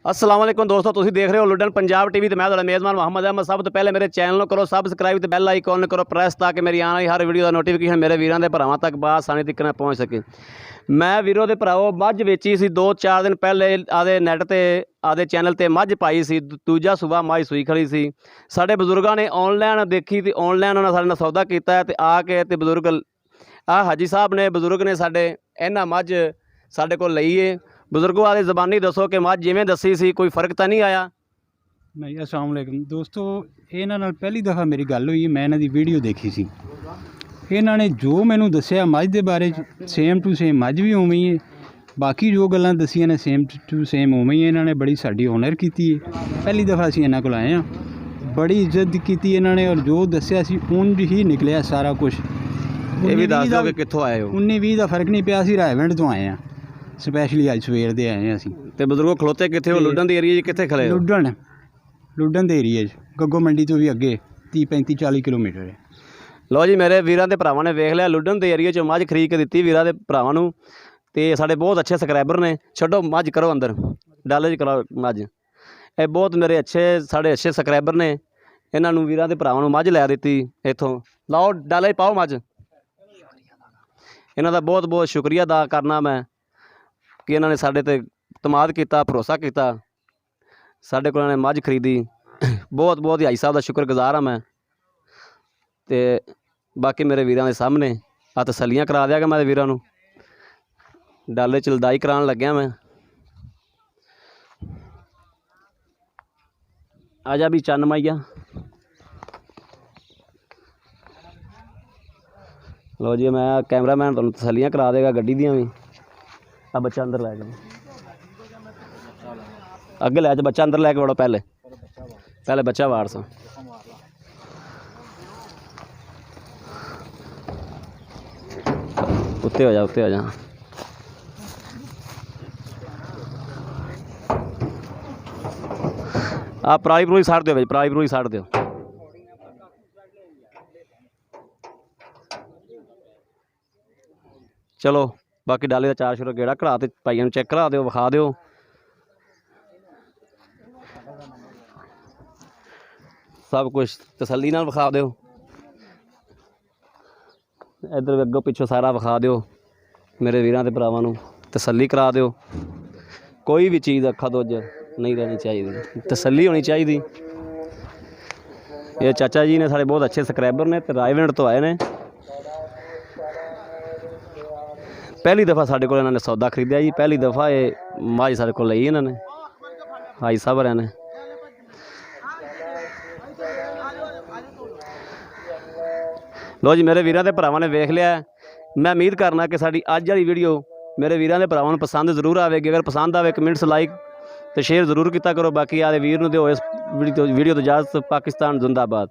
अस्सलाम वालेकुम दोस्तों, तुसीं देख रहे हो लुडन पंजाब टीवी तो मैं तुहाडा मेज़बान मोहम्मद अहमद। सब तो पहले मेरे चैनल को करो सबसक्राइब तो बैल आइकॉन करो प्रेस ताकि मेरी आने वाली हर वीडियो का नोटिफिकेशन मेरे वीरों के भरावां तक बआसानी तक पहुँच सके। मैं वीरों के भरावो मझ वेची सी 2-4 दिन पहले आदे नैट ते आदे चैनल ते मझ पाई सी। दूजा सुबह मझ सूई खड़ी सी। साडे बजुर्गों ने ऑनलाइन देखी तो ऑनलाइन उन्होंने साडे नाल सौदा किया है। आके ते बजुर्ग आ हाजी साहब ने बजुर्ग ने साडे इन्हां मझ साडे कोल लई है। बजुर्गों आदे ज़बानी दसो कि मझ जिवें दसी सी कोई फर्क तो नहीं आया? नहीं। अस्सलाम वालेकुम दोस्तों, इन्हां नाल पहली दफ़ा मेरी गल हुई। मैं इन्हां दी वीडियो देखी सी। इन्हां ने जो मैनू दस्सिया मझ दे बारे सेम टू सेम मझ भी उवें ही है। बाकी जो गल्लां दस्सियां ने सेम टू सेम उवें ही। इन्हां ने बड़ी साडी ऑनर कीती है। पहली दफ़ा असीं इन्हां कोल आए हैं, बड़ी इज्जत की इन्हां ने, और जो दस्सिया सी उंज ही निकलिया सारा कुछ। ये भी दस दो कि कित्थों आए हो? 19-20 का फर्क नहीं पिया। असीं रायवंड तो आए हैं, स्पैशली अज सवेर दे आए हैं असीं। ते बजुर्गों खलोते कित्थे हो? लुडन दे एरिया कित्थे खड़े हो? लुडन दे एरिए गग्गो मंडी तो भी अगे 30-35-40 किलोमीटर है। लो जी, मेरे वीरां दे भरावां ने वेख लिया लुडन दे एरिए चों मझ खरीद के दित्ती वीरां दे भरावां नूं। ते साडे बहुत अच्छे सबसक्राइबर ने। छड्डो मझ करो अंदर डाले च करो मझ। ये बहुत मेरे अच्छे साडे अच्छे सबसक्राइबर ने। इन्हां नूं वीरां दे भरावां नूं मझ लै दित्ती इत्थों। लाओ डाले पाओ मझ। इन्हां दा बहुत बहुत शुक्रिया अदा करना मैं कि इन्होंने साढ़े ते तमाद किया, भरोसा किया, साढ़े को मझ खरीदी। बहुत बहुत हाई साहब का शुक्रगुजार हाँ मैं। तो बाकी मेरे वीरों के सामने आ तसलियाँ करा दिया मैं वीरों नूं। डाले च लदाई करान लग्या मैं। आजा भी चन्न माइया। लो जी, मैं कैमरामैन तुहानूं तसलियाँ करा देगा गड्डी दियां भी। आ बच्चा अंदर लै जाओ, अगे लै जाओ बच्चा अंदर लैके वड़ो। पहले बच्चा वाड़ सा। उत्ते हो जा, उत्ते हो जा। आ पराली परूली साड़ दो भाई, पराली परूली साड़ दो। चलो बाकी डाले का चार शुरू गेड़ा करा तो भाइयों चेक करा दो, विखा दो। सब कुछ तसल्ली नाल विखा दो। इधर अगों पिछों सारा विखा दो। मेरे वीरां ते भरावां नूं तसल्ली करा दो। कोई भी चीज़ अखा दोज नहीं रहनी चाहिए, तसल्ली होनी चाहिए। ये चाचा जी ने साढ़े बहुत अच्छे सबसक्राइबर ने, तो रायवंड तो आए ने। पहली दफ़ा साढ़े को इन्होंने सौदा खरीदा जी। पहली दफ़ा ये मझ साढ़े को लई इन्होंने हाई साहब ने। लो जी, मेरे वीरों के भरावां ने वेख लिया। मैं उम्मीद करना कि साड़ी अज वाली वीडियो मेरे वीरों के भरावां नूं पसंद जरूर आएगी। अगर पसंद आए कमेंट्स लाइक तो शेयर जरूर किया करो। बाकी आदे वीर नूं दिओ इस वीडियो तो इजाज़त। पाकिस्तान जिंदाबाद।